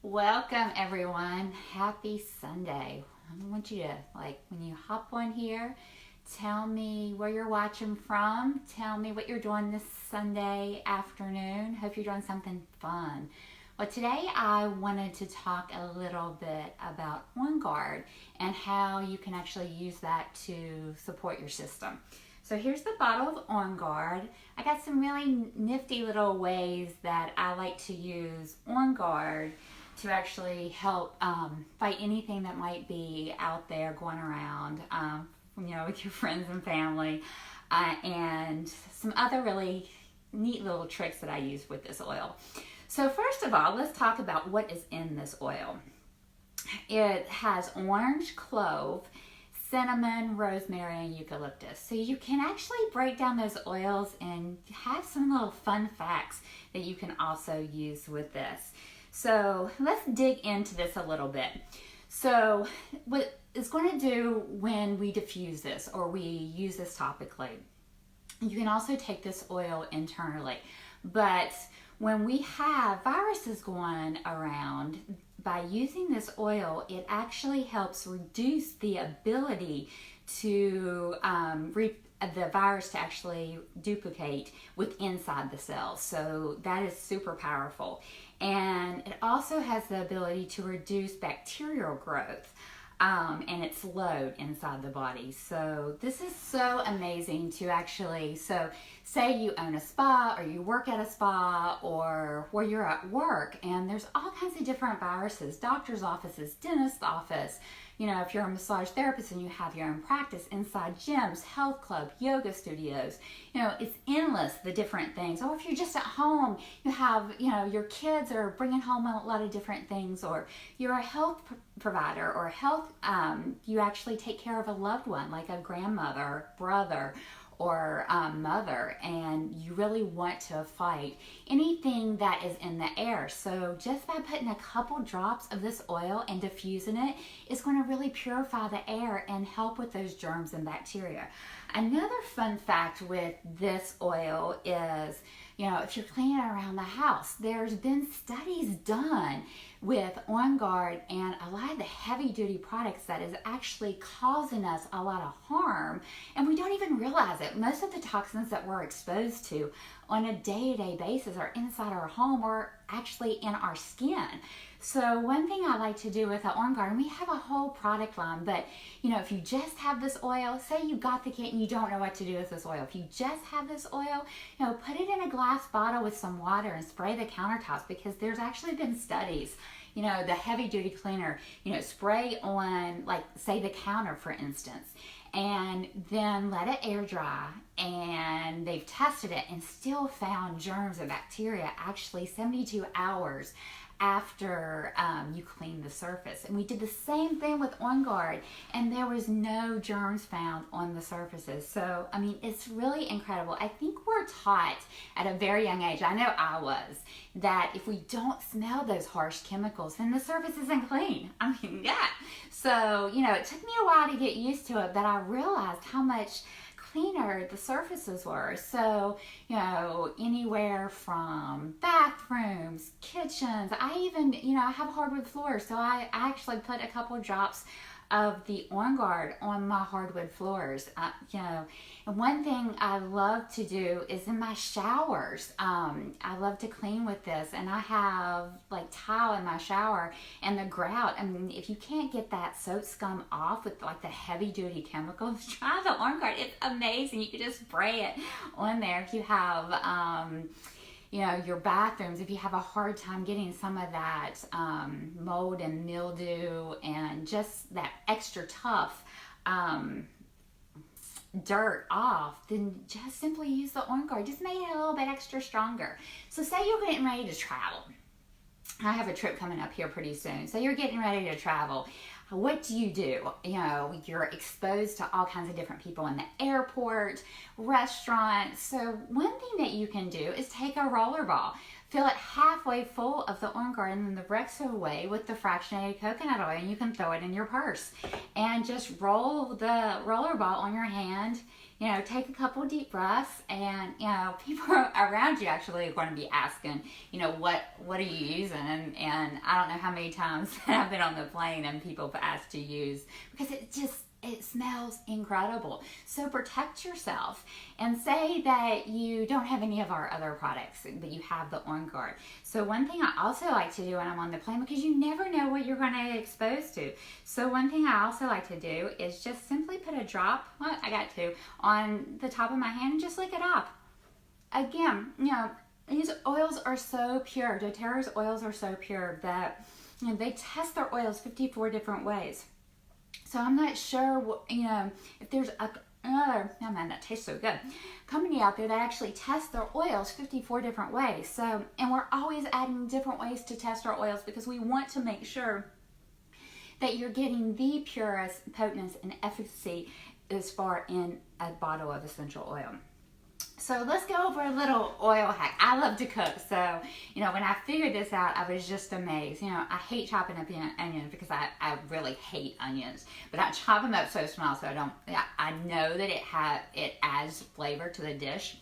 Welcome everyone. Happy Sunday. I want you to, when you hop on here, tell me where you're watching from. Tell me what you're doing this Sunday afternoon. Hope you're doing something fun. Well, today I wanted to talk a little bit about OnGuard and how you can actually use that to support your system. So here's the bottle of OnGuard. I got some really nifty little ways that I like to use OnGuard to actually help fight anything that might be out there going around, with your friends and family, and some other really neat little tricks that I use with this oil. So first of all, let's talk about what is in this oil. It has orange, clove, cinnamon, rosemary, and eucalyptus. So you can actually break down those oils and have some little fun facts that you can also use with this. So let's dig into this a little bit. So what it's going to do when we diffuse this or we use this topically, you can also take this oil internally. But when we have viruses going around, by using this oil, it actually helps reduce the ability to the virus to actually duplicate inside the cells. So that is super powerful. And it also has the ability to reduce bacterial growth and its load inside the body. So this is so amazing to actually, so say you own a spa or you work at a spa or where you're at work and there's all kinds of different viruses, doctor's offices, dentist's office, if you're a massage therapist and you have your own practice, inside gyms, health club, yoga studios, it's endless, the different things. Or if you're just at home, you have, your kids are bringing home a lot of different things, or you're a health provider or you actually take care of a loved one, like a grandmother, brother, or mother, and you really want to fight anything that is in the air. So just by putting a couple drops of this oil and diffusing it, it's going to really purify the air and help with those germs and bacteria. Another fun fact with this oil is, if you're cleaning around the house, there's been studies done with OnGuard and a lot of the heavy duty products that is actually causing us a lot of harm, and we don't even realize it. Most of the toxins that we're exposed to on a day-to-day basis are inside our home or actually in our skin. So one thing I like to do with the OnGuard, and we have a whole product line, but if you just have this oil, say you got the kit and you don't know what to do with this oil. If you just have this oil, put it in a glass bottle with some water and spray the countertops, because there's actually been studies, the heavy duty cleaner, spray on, say the counter, for instance, and then let it air dry, and they've tested it and still found germs and bacteria actually 72 hours after you clean the surface. And we did the same thing with OnGuard, and there was no germs found on the surfaces. So, it's really incredible. I think we're taught at a very young age, I know I was, that if we don't smell those harsh chemicals, then the surface isn't clean. Yeah. So, it took me a while to get used to it, but I realized how much cleaner the surfaces were. So, anywhere from bathrooms, kitchens, I even, I have hardwood floors, so I actually put a couple drops of the OnGuard on my hardwood floors. And one thing I love to do is in my showers, I love to clean with this, and I have tile in my shower and the grout. If you can't get that soap scum off with the heavy duty chemicals, try the OnGuard. It's amazing. You can just spray it on there. If you have your bathrooms, if you have a hard time getting some of that mold and mildew and just that extra tough dirt off, then just simply use the OnGuard. Just make it a little bit extra stronger. So say you're getting ready to travel. I have a trip coming up here pretty soon. So you're getting ready to travel. What do? You're exposed to all kinds of different people in the airport, restaurants. So one thing that you can do is take a roller ball, fill it halfway full of the OnGuard and then the rest away with the fractionated coconut oil, and you can throw it in your purse and just roll the roller ball on your hand. Take a couple deep breaths, and people around you actually are going to be asking, what are you using? And I don't know how many times I've been on the plane and people have asked to use, because it smells incredible. So protect yourself, and say that you don't have any of our other products, but you have the OnGuard. So one thing I also like to do when I'm on the plane, because you never know what you're going to get exposed to. So one thing I also like to do is just simply put a drop, on the top of my hand and just lick it up. Again, these oils are so pure. doTERRA's oils are so pure that they test their oils 54 different ways. So I'm not sure, if there's another, that tastes so good, company out there that actually tests their oils 54 different ways. So, and we're always adding different ways to test our oils, because we want to make sure that you're getting the purest potence and efficacy as far in a bottle of essential oil. So let's go over a little oil hack. I love to cook, so when I figured this out, I was just amazed. I hate chopping up onions, because I really hate onions, but I chop them up so small so I know that it adds flavor to the dish,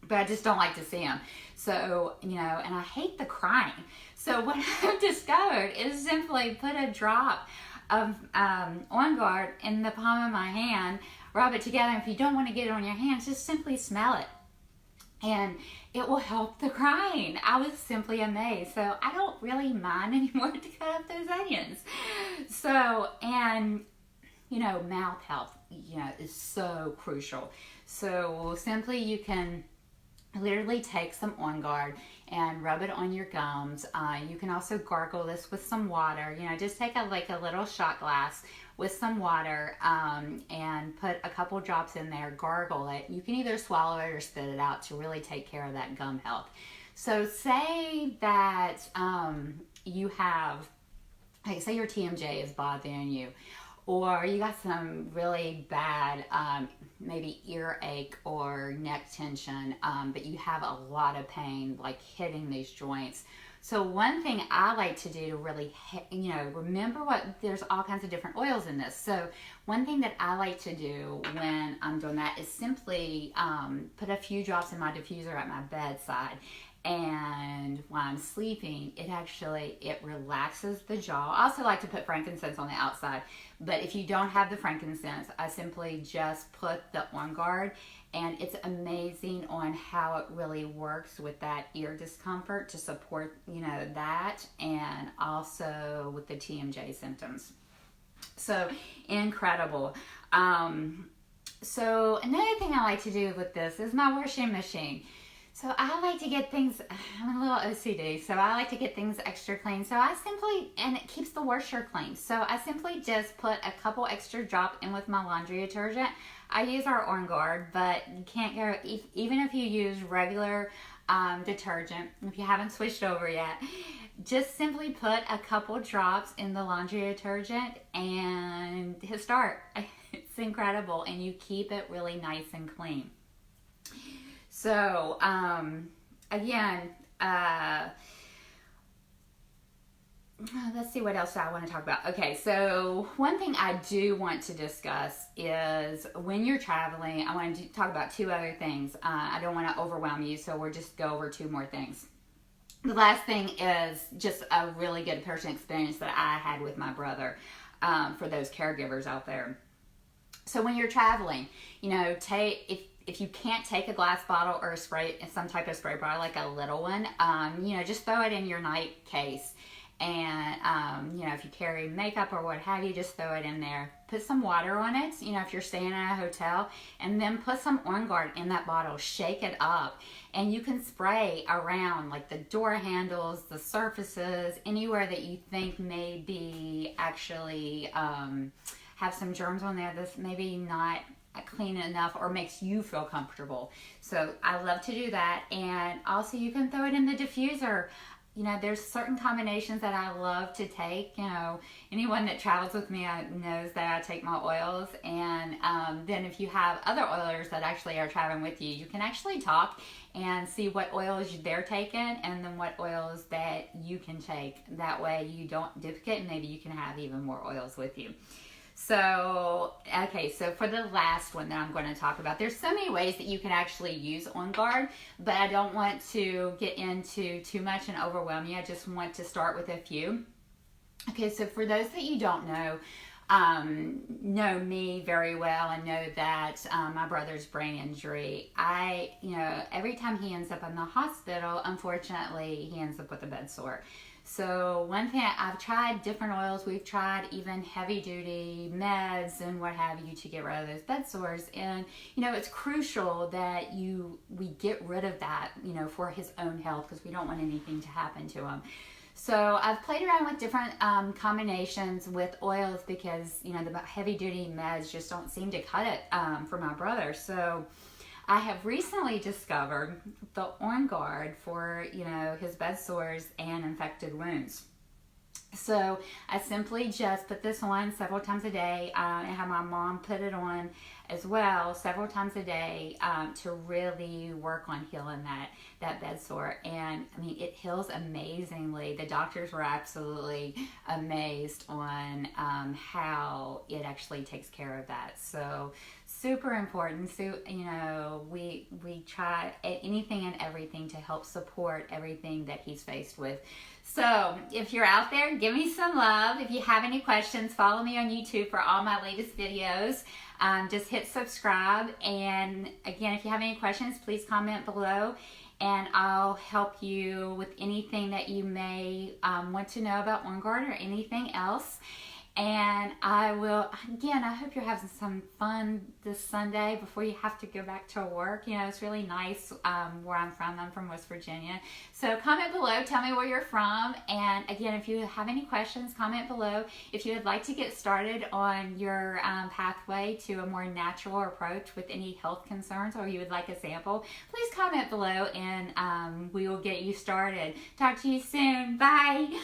but I just don't like to see them. So and I hate the crying. So what I've discovered is simply put a drop of OnGuard in the palm of my hand, rub it together. If you don't want to get it on your hands, just simply smell it, and it will help the crying. I was simply amazed. So I don't really mind anymore to cut up those onions. So, and mouth health, is so crucial. So simply you can literally take some OnGuard and rub it on your gums. You can also gargle this with some water. Just take a little shot glass with some water, and put a couple drops in there, gargle it. You can either swallow it or spit it out to really take care of that gum health. So say that you have, say your TMJ is bothering you, or you got some really bad maybe earache or neck tension, but you have a lot of pain hitting these joints. So one thing I like to do to really, remember there's all kinds of different oils in this. So one thing that I like to do when I'm doing that is simply put a few drops in my diffuser at my bedside. And while I'm sleeping, it relaxes the jaw. I also like to put frankincense on the outside, but if you don't have the frankincense, I simply just put the OnGuard, and it's amazing on how it really works with that ear discomfort to support, that, and also with the TMJ symptoms. So incredible. So another thing I like to do with this is my washing machine. So I like to get things, I'm a little OCD, so I like to get things extra clean. So and it keeps the washer clean. So I simply just put a couple extra drops in with my laundry detergent. I use our OnGuard, but you can't go, even if you use regular detergent, if you haven't switched over yet, just simply put a couple drops in the laundry detergent and hit start. It's incredible, and you keep it really nice and clean. So, again, let's see what else I want to talk about. Okay, so one thing I do want to discuss is when you're traveling, I want to talk about two other things. I don't want to overwhelm you, so we'll just go over two more things. The last thing is just a really good personal experience that I had with my brother, for those caregivers out there. So when you're traveling, if you can't take a glass bottle or some type of spray bottle, like a little one, just throw it in your night case. And, if you carry makeup or what have you, just throw it in there. Put some water on it, if you're staying in a hotel, and then put some OnGuard in that bottle. Shake it up. And you can spray around, like the door handles, the surfaces, anywhere that you think may be actually have some germs on there that's maybe not clean enough or makes you feel comfortable. So I love to do that. And also you can throw it in the diffuser. There's certain combinations that I love to take. Anyone that travels with me knows that I take my oils. And then if you have other oilers that actually are traveling with you, you can actually talk and see what oils they're taking and then what oils that you can take. That way you don't duplicate, and maybe you can have even more oils with you. So, okay, so for the last one that I'm going to talk about, there's so many ways that you can actually use OnGuard, but I don't want to get into too much and overwhelm you. I just want to start with a few. Okay, so for those that you don't know me very well and know that my brother's brain injury, every time he ends up in the hospital, unfortunately, he ends up with a bed sore. So one thing, I've tried different oils. We've tried even heavy duty meds and what have you to get rid of those bed sores. And, it's crucial that we get rid of that, for his own health, because we don't want anything to happen to him. So I've played around with different combinations with oils because, the heavy duty meds just don't seem to cut it for my brother. So I have recently discovered the OnGuard for, his bed sores and infected wounds. So I simply just put this on several times a day. I have my mom put it on as well several times a day to really work on healing that bed sore. And I mean, it heals amazingly. The doctors were absolutely amazed on how it actually takes care of that. So super important. So, we try anything and everything to help support everything that he's faced with. So if you're out there, give me some love. If you have any questions, follow me on YouTube for all my latest videos. Just hit subscribe. And again, if you have any questions, please comment below, and I'll help you with anything that you may want to know about OnGuard or anything else. And I hope you're having some fun this Sunday before you have to go back to work. It's really nice where I'm from. I'm from West Virginia. So comment below, tell me where you're from. And again, if you have any questions, comment below. If you would like to get started on your pathway to a more natural approach with any health concerns, or you would like a sample, please comment below and we will get you started. Talk to you soon. Bye.